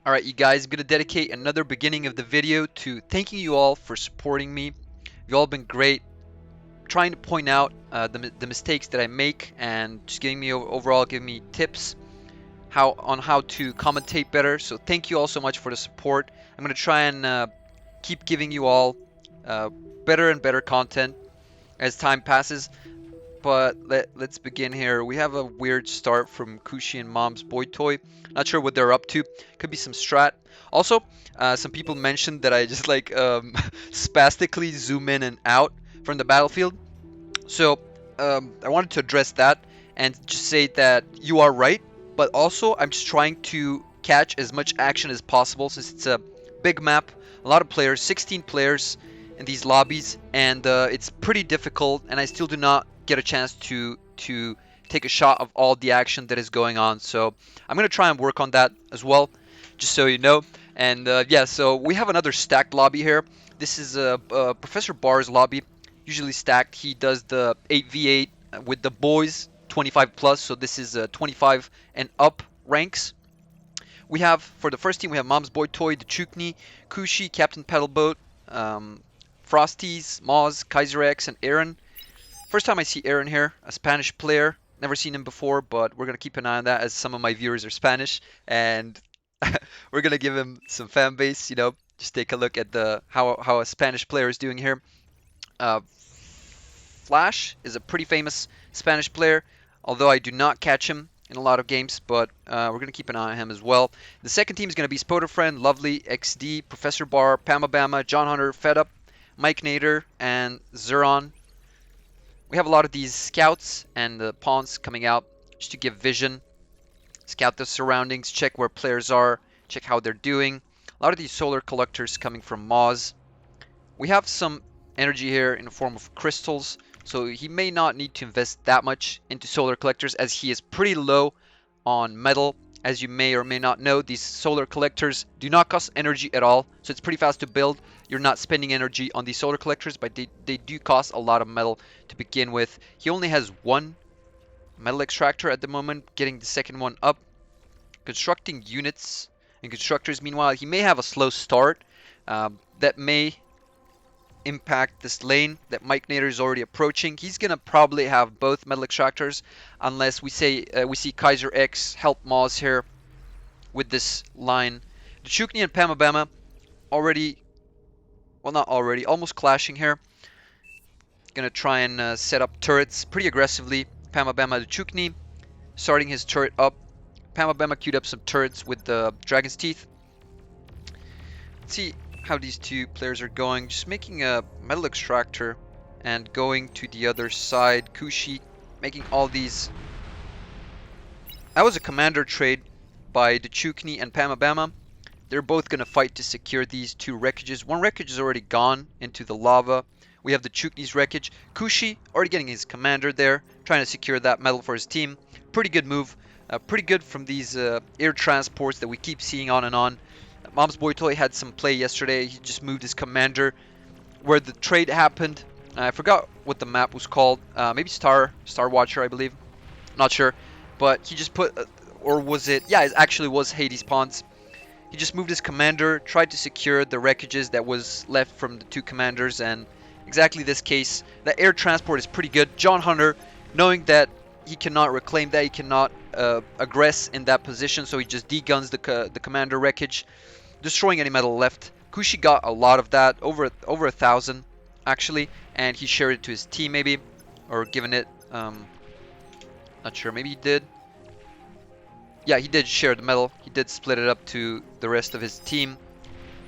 Alright, you guys, I'm going to dedicate another beginning of the video to thanking you all for supporting me. You've all been great, trying to point out the mistakes that I make and just giving me overall giving me tips on how to commentate better. So thank you all so much for the support. I'm going to try and keep giving you all uh, better and better content as time passes. But let's begin here. We have a weird start from Kushi and Mom's Boy Toy. Not sure what they're up to. Could be some strat. Also, some people mentioned that I just like spastically zoom in and out from the battlefield. So I wanted to address that and just say that you are right. But also, I'm just trying to catch as much action as possible since it's a big map, a lot of players, 16 players in these lobbies, and it's pretty difficult. And I still do not get a chance to take a shot of all the action that is going on. So I'm gonna try and work on that as well, just so you know. And yeah, so we have another stacked lobby here. This is Professor Barr's lobby, usually stacked. He does the 8v8 with the boys, 25 plus. So this is 25 and up ranks. We have, for the first team, we have Mom's Boy Toy, the Chukni, Kushi, Captain Pedalboat, Frosties, Moz, Kaiser X, and Aaron. First time I see Aaron here, a Spanish player. Never seen him before, but we're going to keep an eye on that as some of my viewers are Spanish. And we're going to give him some fan base, just take a look at how a Spanish player is doing here. Flash is a pretty famous Spanish player, although I do not catch him in a lot of games, but we're going to keep an eye on him as well. The second team is going to be Spoderfriend, Lovely, XD, Professor Bar, Pamabama, John Hunter, Fed Up, Mike Nader, and Zeron. We have a lot of these scouts and the pawns coming out just to give vision, scout the surroundings, check where players are, check how they're doing. A lot of these solar collectors coming from Moz. We have some energy here in the form of crystals, so he may not need to invest that much into solar collectors as he is pretty low on metal. As you may or may not know, these solar collectors do not cost energy at all, so it's pretty fast to build. You're not spending energy on these solar collectors, but they do cost a lot of metal to begin with. He only has one metal extractor at the moment, getting the second one up. Constructing units and constructors, meanwhile, he may have a slow start. That may impact this lane that Mike Nader is already approaching. He's gonna probably have both metal extractors unless we see Kaiser X help Moz here with this line. The Chukni and Pamabama already, well, not already, almost clashing here. Gonna try and set up turrets pretty aggressively. Pamabama the Chukni starting his turret up. Pamabama queued up some turrets with the Dragon's Teeth. Let's see how these two players are going. Just making a metal extractor and going to the other side. Kushi making all these. That was a commander trade by the Chukni and Pamabama. They're both going to fight to secure these two wreckages. One wreckage is already gone into the lava. We have the Chukni's wreckage. Kushi already getting his commander there, trying to secure that metal for his team. Pretty good move. Pretty good from these air transports that we keep seeing on and on. Mom's Boy Toy had some play yesterday. He just moved his commander where the trade happened. I forgot what the map was called. Maybe Star Watcher, I believe. Not sure. But he just put, or was it? Yeah, it actually was Hades Ponds. He just moved his commander, tried to secure the wreckages that was left from the two commanders, and exactly this case, the air transport is pretty good. John Hunter, knowing that he cannot reclaim that, he cannot aggress in that position, so he just deguns the commander wreckage, destroying any metal left. Kushi got a lot of that, over 1,000 actually, and he shared it to his team maybe, or given it, not sure, maybe he did. Yeah, he did share the metal. He did split it up to the rest of his team.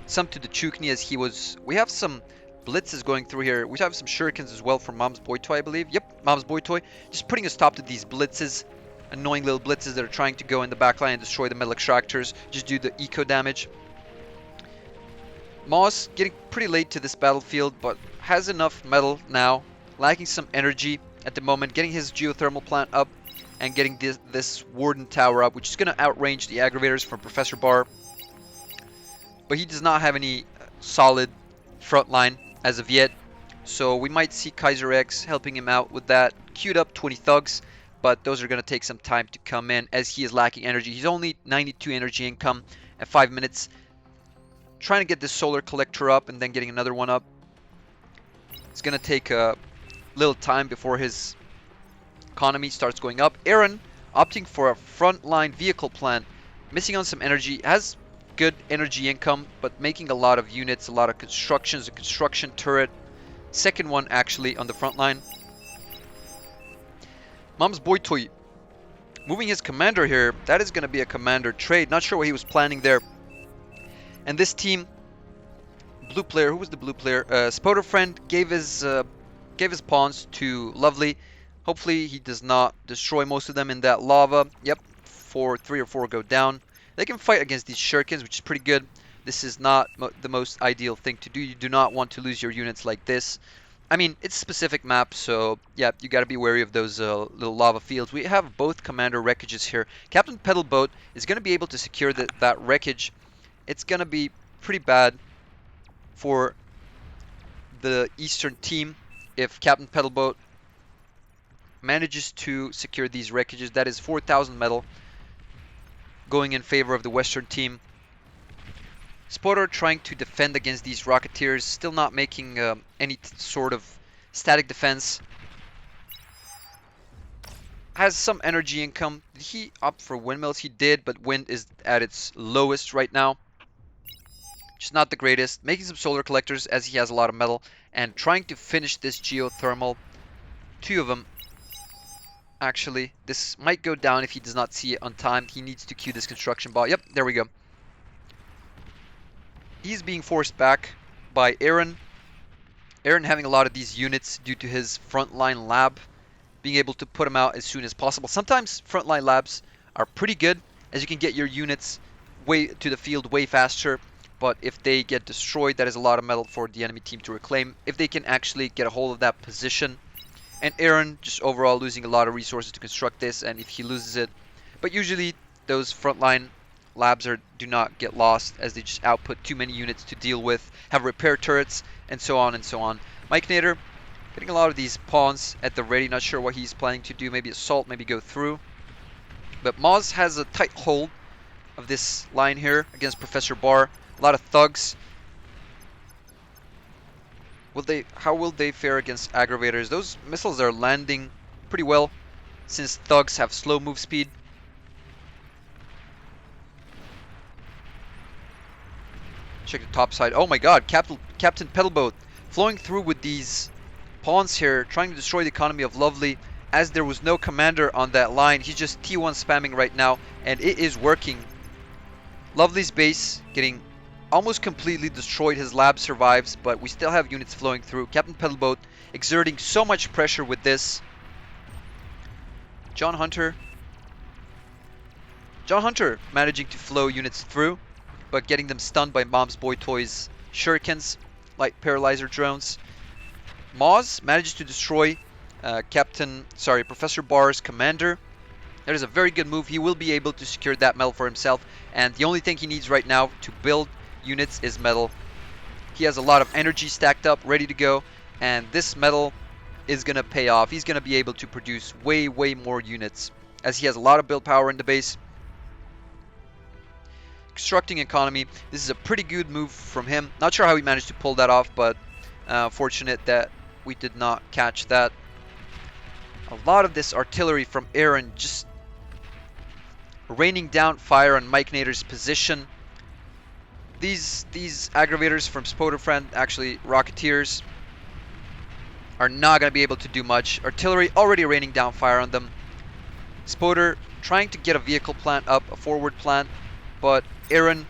Some to the Chukni as he was. We have some blitzes going through here. We have some shurikens as well from Mom's Boy Toy, I believe. Yep, Mom's Boy Toy. Just putting a stop to these blitzes. Annoying little blitzes that are trying to go in the backline and destroy the metal extractors. Just do the eco damage. Moz getting pretty late to this battlefield, but has enough metal now. Lacking some energy at the moment. Getting his geothermal plant up. And getting this Warden Tower up, which is going to outrange the aggravators from Professor Bar. But he does not have any solid front line as of yet. So we might see Kaiser X helping him out with that. Queued up 20 thugs. but those are going to take some time to come in as he is lacking energy. He's only 92 energy income at 5 minutes. Trying to get this solar collector up and then getting another one up. It's going to take a little time before his economy starts going up. Aaron opting for a frontline vehicle plant, missing on some energy, has good energy income, but making a lot of units, a lot of constructions, a construction turret. Second one actually on the front line. Mom's Boy Toy moving his commander here. That is going to be a commander trade. Not sure what he was planning there. And this team, blue player, who was the blue player? Spoder Friend gave his pawns to Lovely. Hopefully he does not destroy most of them in that lava. Yep, 3 or 4 go down. They can fight against these shurikens, which is pretty good. This is not the most ideal thing to do. You do not want to lose your units like this. I mean, it's a specific map, so yeah, you got to be wary of those little lava fields. We have both commander wreckages here. Captain Pedalboat is going to be able to secure that wreckage. It's going to be pretty bad for the Eastern team if Captain Pedalboat manages to secure these wreckages. That is 4,000 metal going in favor of the Western team. Spoder trying to defend against these Rocketeers, still not making any sort of static defense. Has some energy income. Did he opt for windmills? He did, but wind is at its lowest right now. Just not the greatest. Making some solar collectors as he has a lot of metal, and trying to finish this geothermal. 2 of them. Actually, this might go down if he does not see it on time. He needs to queue this construction bot. Yep, there we go. He's being forced back by Aaron. Aaron having a lot of these units due to his frontline lab, being able to put them out as soon as possible. Sometimes frontline labs are pretty good, as you can get your units way to the field way faster. But if they get destroyed, that is a lot of metal for the enemy team to reclaim. If they can actually get a hold of that position. And Aaron just overall losing a lot of resources to construct this, and if he loses it. But usually those frontline labs do not get lost, as they just output too many units to deal with, have repair turrets, and so on and so on. Mike Nader getting a lot of these pawns at the ready, not sure what he's planning to do, maybe assault, maybe go through. But Moz has a tight hold of this line here against Professor Barr. A lot of thugs. How will they fare against aggravators? Those missiles are landing pretty well, since thugs have slow move speed. Check the top side. Oh my god, Captain Pedalboat flowing through with these pawns here, trying to destroy the economy of Lovely, as there was no commander on that line. He's just T1 spamming right now, and it is working. Lovely's base getting almost completely destroyed. His lab survives, but we still have units flowing through. Captain Pedalboat exerting so much pressure with this. John Hunter managing to flow units through, but getting them stunned by Mom's Boy Toys shurikens, light paralyzer drones. Moz manages to destroy Professor Barr's commander. That is a very good move. He will be able to secure that metal for himself, and the only thing he needs right now to build units is metal. He has a lot of energy stacked up, ready to go, and this metal is going to pay off. He's going to be able to produce way more units, as he has a lot of build power in the base. Constructing economy. This is a pretty good move from him. Not sure how he managed to pull that off, but fortunate that we did not catch that. A lot of this artillery from Aaron just raining down fire on Mike Nader's position. These aggravators from Spoderfriend, actually Rocketeers, are not going to be able to do much. Artillery already raining down fire on them. Spoder trying to get a vehicle plant up, a forward plant, but Aaron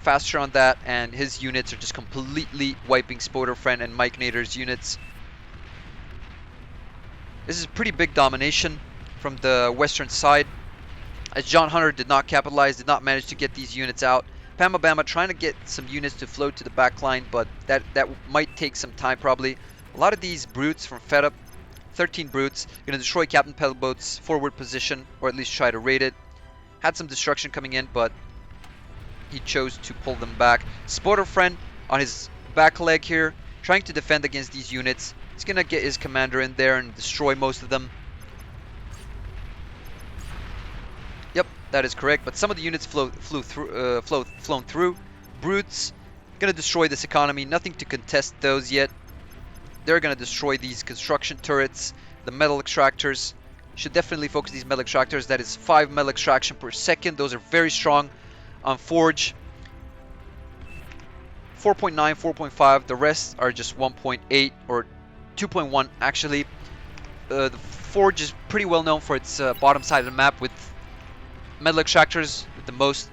faster on that, and his units are just completely wiping Spoderfriend and Mike Nader's units. This is pretty big domination from the western side, as John Hunter did not capitalize, did not manage to get these units out. Pamabama trying to get some units to float to the back line, but that might take some time probably. A lot of these brutes from Fed Up, 13 brutes, going to destroy Captain Pedalboat's forward position, or at least try to raid it. Had some destruction coming in, but he chose to pull them back. Spoderfriend on his back leg here, trying to defend against these units. He's going to get his commander in there and destroy most of them. That is correct, but some of the units flown through. Brutes, gonna destroy this economy. Nothing to contest those yet. They're gonna destroy these construction turrets, the metal extractors. Should definitely focus these metal extractors. That is 5 metal extraction per second. Those are very strong on Forge. 4.9, 4.5. The rest are just 1.8 or 2.1 actually. The Forge is pretty well known for its bottom side of the map with metal extractors with the most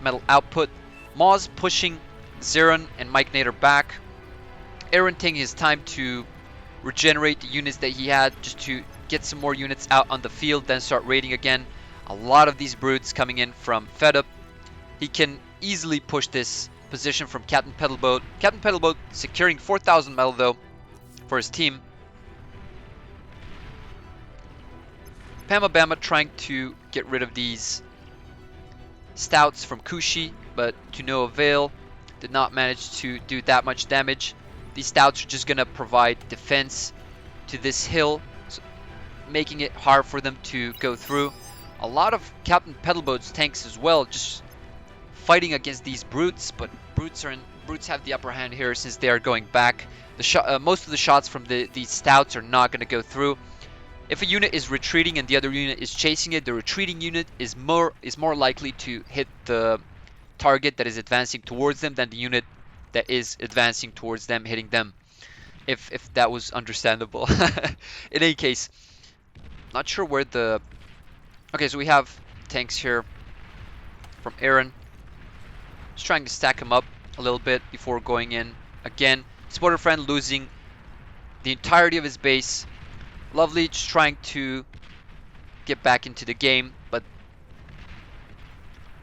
metal output. Moz pushing Zeron and Mike Nader back. Aaron taking his time to regenerate the units that he had just to get some more units out on the field, then start raiding again. A lot of these brutes coming in from Fed Up. He can easily push this position from Captain Pedalboat. Captain Pedalboat securing 4,000 metal though for his team. Pamabama trying to get rid of these stouts from Kushi, but to no avail. Did not manage to do that much damage. These stouts are just going to provide defense to this hill, so making it hard for them to go through. A lot of Captain Pedalboat's tanks as well, just fighting against these brutes, but brutes have the upper hand here since they are going back. Most of the shots from these stouts are not going to go through. If a unit is retreating and the other unit is chasing it, the retreating unit is more likely to hit the target that is advancing towards them than the unit that is advancing towards them, hitting them. If that was understandable. In any case, not sure where the... Okay, so we have tanks here from Aaron. Just trying to stack them up a little bit before going in. Again, Spotter Friend losing the entirety of his base. Lovely, just trying to get back into the game, but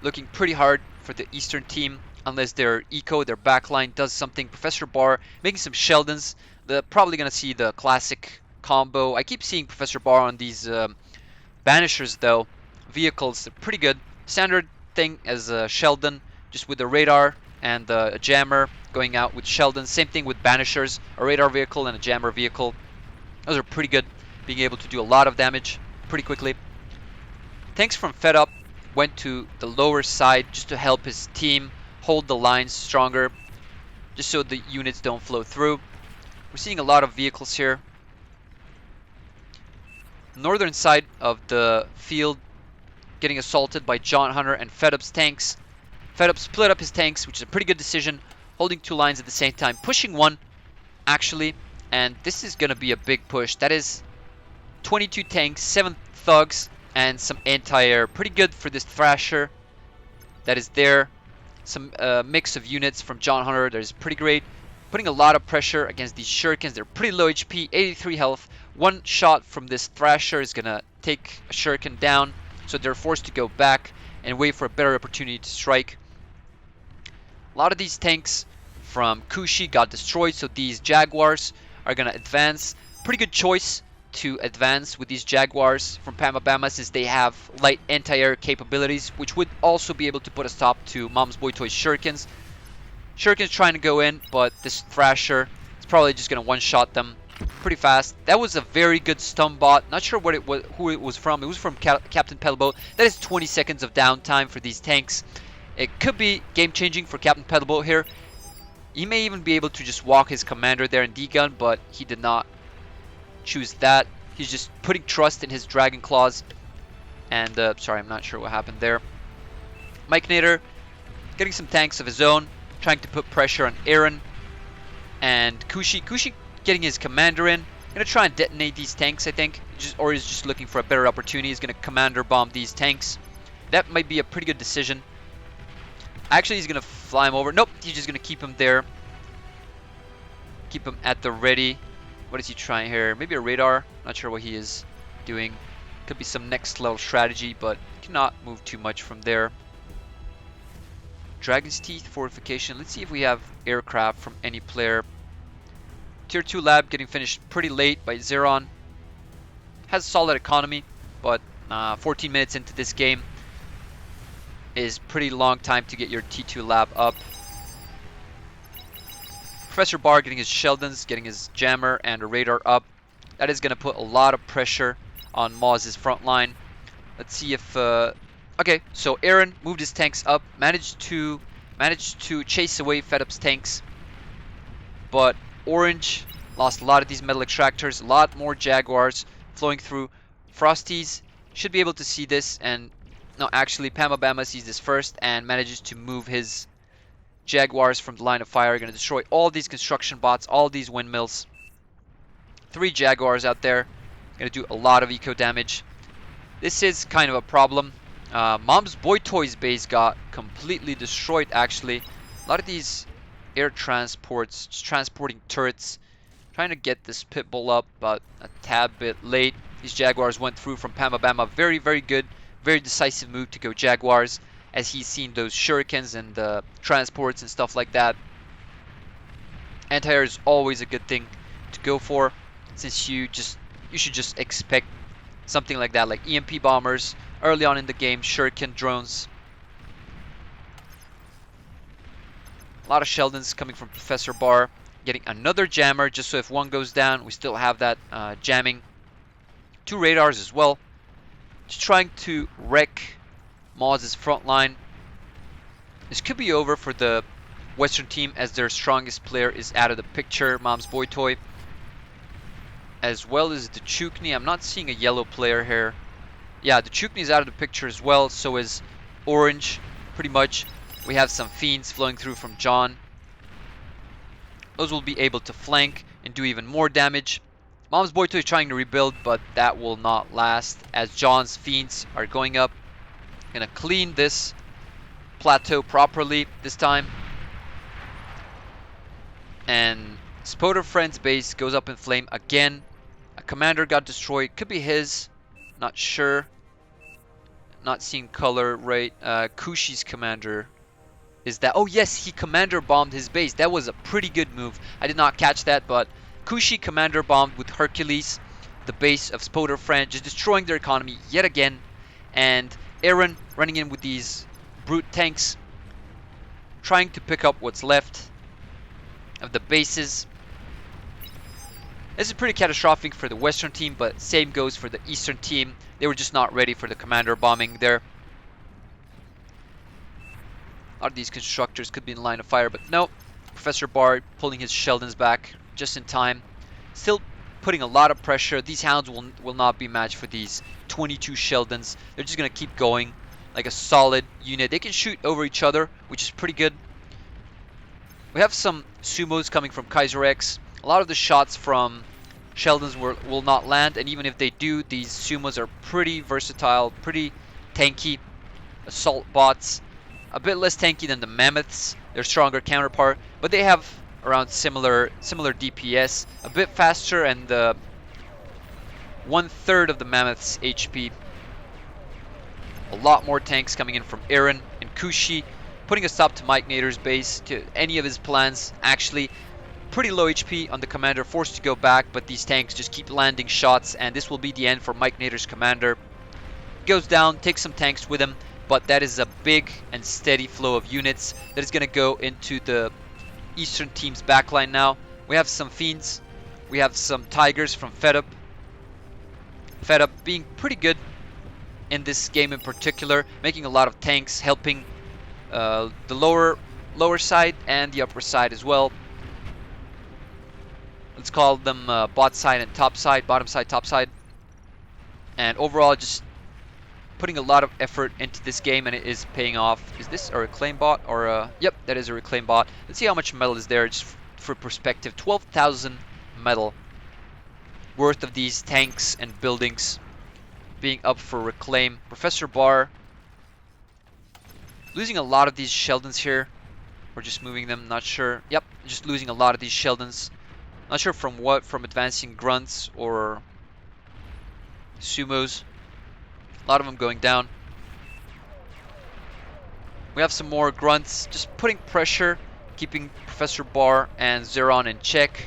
looking pretty hard for the Eastern team. Unless their eco, their backline does something. Professor Barr making some Sheldons. They're probably going to see the classic combo. I keep seeing Professor Barr on these Banishers though. Vehicles, they're pretty good. Standard thing as a Sheldon, just with the radar and a jammer going out with Sheldon. Same thing with Banishers, a radar vehicle and a jammer vehicle. Those are pretty good, being able to do a lot of damage pretty quickly. Tanks from Fed Up went to the lower side just to help his team hold the lines stronger, just so the units don't flow through. We're seeing a lot of vehicles here. Northern side of the field getting assaulted by John Hunter and Fed Up's tanks. Fed Up split up his tanks, which is a pretty good decision, holding 2 lines at the same time, pushing 1 actually, and this is going to be a big push. That is 22 tanks, 7 thugs, and some anti-air. Pretty good for this Thrasher that is there. Some mix of units from John Hunter that is pretty great. Putting a lot of pressure against these Shurikens. They're pretty low HP, 83 health. 1 shot from this Thrasher is going to take a Shuriken down. So they're forced to go back and wait for a better opportunity to strike. A lot of these tanks from Kushi got destroyed. So these Jaguars are going to advance. Pretty good choice to advance with these Jaguars from Pamabama since they have light anti-air capabilities, which would also be able to put a stop to Mom's Boy Toy's Shurikens. Shuriken's trying to go in, but this Thrasher is probably just going to one-shot them pretty fast. That was a very good stun bot. Not sure what it was, who it was from. It was from Captain Pedalboat. That is 20 seconds of downtime for these tanks. It could be game-changing for Captain Pedalboat here. He may even be able to just walk his commander there in D-Gun, but he did not choose that. He's just putting trust in his Dragon Claws. And, sorry, I'm not sure what happened there. Mike Nader getting some tanks of his own, trying to put pressure on Aaron and Kushi. Kushi getting his commander in. Gonna try and detonate these tanks, I think. Or he's just looking for a better opportunity. He's gonna commander bomb these tanks. That might be a pretty good decision. Actually, he's gonna fly him over. Nope, he's just gonna keep him there. Keep him at the ready. What is he trying here? Maybe a radar. Not sure what he is doing. Could be some next level strategy, but cannot move too much from there. Dragon's Teeth fortification. Let's see if we have aircraft from any player. Tier 2 lab getting finished pretty late by Zeron. Has solid economy, but 14 minutes into this game is pretty long time to get your T2 lab up. Professor Barr getting his Sheldons, getting his jammer and a radar up. That is going to put a lot of pressure on Moz's front line. Let's see if... Okay, so Aaron moved his tanks up, managed to chase away FedUp's tanks, but Orange lost a lot of these metal extractors, a lot more Jaguars flowing through. Frosties should be able to see this, and no, actually Pamabama sees this first and manages to move his Jaguars from the line of fire. Going to destroy all these construction bots, all these windmills. 3 Jaguars out there. Going to do a lot of eco damage. This is kind of a problem. Mom's Boy Toys base got completely destroyed, actually. A lot of these air transports, just transporting turrets. Trying to get this pit bull up, but a tad bit late. These Jaguars went through from Pamabama. Very, very good. Very decisive move to go Jaguars, as he's seen those shurikens and transports and stuff like that. Anti-air is always a good thing to go for, since you should just expect something like that, like EMP bombers early on in the game, shuriken drones. A lot of Sheldons coming from Professor Bar, getting another jammer just so if one goes down, we still have that jamming. 2 radars as well. Just trying to wreck Moz's front line. This could be over for the Western team, as their strongest player is out of the picture, Mom's Boy Toy. As well as the Chukni. I'm not seeing a yellow player here. Yeah, the Chukni is out of the picture as well. So is Orange, pretty much. We have some Fiends flowing through from John. Those will be able to flank and do even more damage. Mom's Boy Toy is trying to rebuild, but that will not last, as John's Fiends are going up. Gonna clean this plateau properly this time. And Spoder Friend's base goes up in flame again. A commander got destroyed. Could be his. Not sure. Not seeing color right. Kushi's commander is that. Oh yes, he commander bombed his base. That was a pretty good move. I did not catch that, but Kushi commander bombed with Hercules the base of Spoder Friend, just destroying their economy yet again. And Aaron running in with these brute tanks, trying to pick up what's left of the bases. This is pretty catastrophic for the Western team, but same goes for the Eastern team. They were just not ready for the commander bombing there. A lot of these constructors could be in line of fire, but no. Professor Bard pulling his Sheldons back just in time. Still putting a lot of pressure. These hounds will not be matched for these 22 Sheldons. They're just going to keep going like a solid unit. They can shoot over each other, which is pretty good. We have some sumos coming from Kaiser X. A lot of the shots from Sheldons will not land, and even if they do, these sumos are pretty versatile, pretty tanky. Assault bots, a bit less tanky than the mammoths, their stronger counterpart, but they have around similar DPS, a bit faster, and 1/3 of the mammoth's HP. A lot more tanks coming in from Aaron and Kushi, putting a stop to Mike Nader's base, to any of his plans. Actually, pretty low HP on the commander, forced to go back, but these tanks just keep landing shots, and this will be the end for Mike Nader's commander. Goes down, takes some tanks with him, but that is a big and steady flow of units that is going to go into the Eastern team's backline now. We have some Fiends, we have some Tigers from FedUp. FedUp being pretty good in this game in particular, making a lot of tanks, helping the lower side and the upper side as well. Let's call them bot side and top side, bottom side, top side. And overall, just putting a lot of effort into this game, and it is paying off. Is this a reclaim bot or a... Yep, that is a reclaim bot. Let's see how much metal is there, just for perspective. 12,000 metal worth of these tanks and buildings being up for reclaim. Professor Barr losing a lot of these Sheldons here, or just moving them, not sure. Yep, just losing a lot of these Sheldons. Not sure from what, from advancing grunts or sumos. A lot of them going down. We have some more grunts, just putting pressure, keeping Professor Barr and Zeron in check.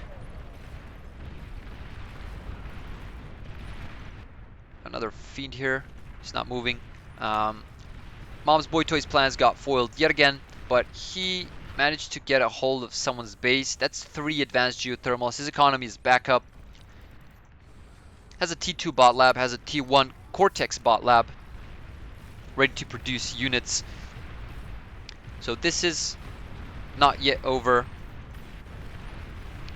Another Fiend here, he's not moving. Mom's Boy Toy's plans got foiled yet again, but he managed to get a hold of someone's base. That's 3 advanced geothermals. His economy is back up. Has a T2 bot lab, has a T1 Cortex bot lab. ready to produce units. So this is not yet over.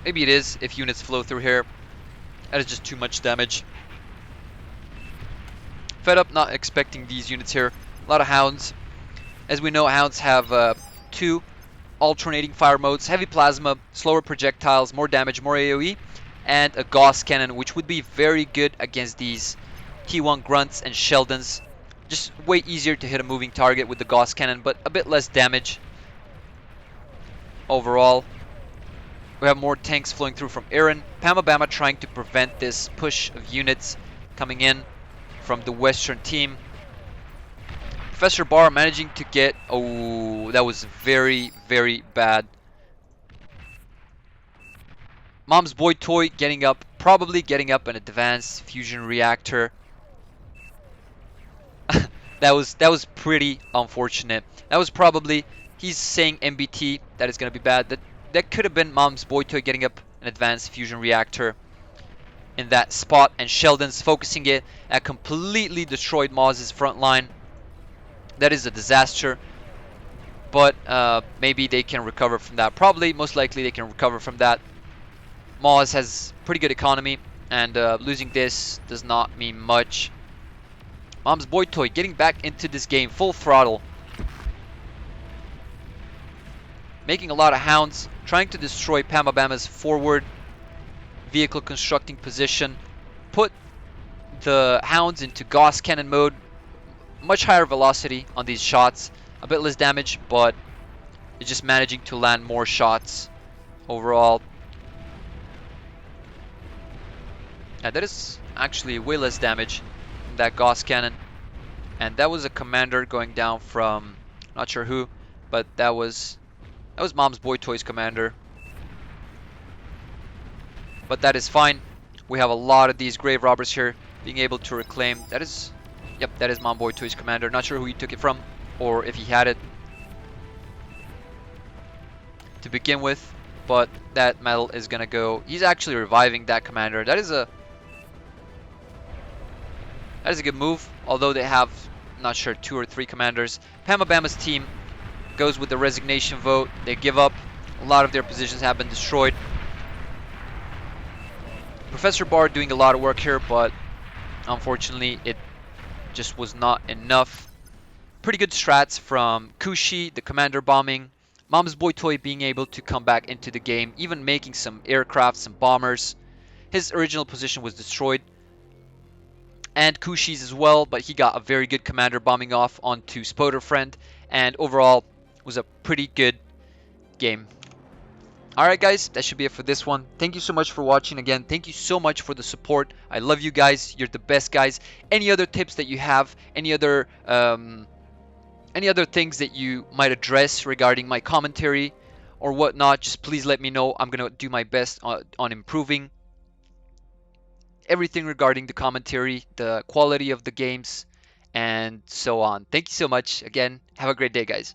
Maybe it is if units flow through here. That is just too much damage. Fed up not expecting these units here. A lot of hounds. As we know, hounds have two alternating fire modes: heavy plasma, slower projectiles, more damage, more AoE, and a Gauss cannon, which would be very good against these T1 grunts and Sheldons. Just way easier to hit a moving target with the Gauss cannon, but a bit less damage overall. We have more tanks flowing through from Aaron. Pamabama trying to prevent this push of units coming in from the Western team. Professor Barr managing to get... Oh, that was very, very bad. Mom's Boy Toy getting up, probably getting up an advanced fusion reactor. that was pretty unfortunate. That was probably... He's saying MBT, that is going to be bad. That could have been Mom's Boy Toy getting up an advanced fusion reactor in that spot, and Sheldon's focusing it at completely destroyed Moz's front line. That is a disaster, but maybe they can recover from that. Probably, most likely they can recover from that. Moz has pretty good economy, and losing this does not mean much. Mom's Boy Toy getting back into this game full throttle. Making a lot of hounds, trying to destroy Pamabama's forward vehicle constructing position. Put the hounds into Gauss cannon mode. Much higher velocity on these shots. A bit less damage, but it's just managing to land more shots overall. Yeah, that is actually way less damage than that Gauss cannon. And that was a commander going down from, not sure who, but that was Mom's Boy Toy's commander. But that is fine. We have a lot of these grave robbers here being able to reclaim. That is, yep, that is Mom Boy Toy's commander. Not sure who he took it from or if he had it to begin with, but that medal is gonna go. He's actually reviving that commander. That is a good move, although they have, not sure, 2 or 3 commanders. Pamabama's team goes with the resignation vote. They give up. A lot of their positions have been destroyed. Professor Barr doing a lot of work here, but unfortunately it just was not enough. Pretty good strats from Kushi, the commander bombing. Mom's Boy Toy being able to come back into the game, even making some aircraft, some bombers. His original position was destroyed. And Kushi's as well, but he got a very good commander bombing off onto Spoder Friend, and overall was a pretty good game. Alright guys, that should be it for this one. Thank you so much for watching again. Thank you so much for the support. I love you guys. You're the best guys. Any other tips that you have, any other things that you might address regarding my commentary or whatnot, just please let me know. I'm gonna do my best on improving everything regarding the commentary, the quality of the games, and so on. Thank you so much. Again, have a great day, guys.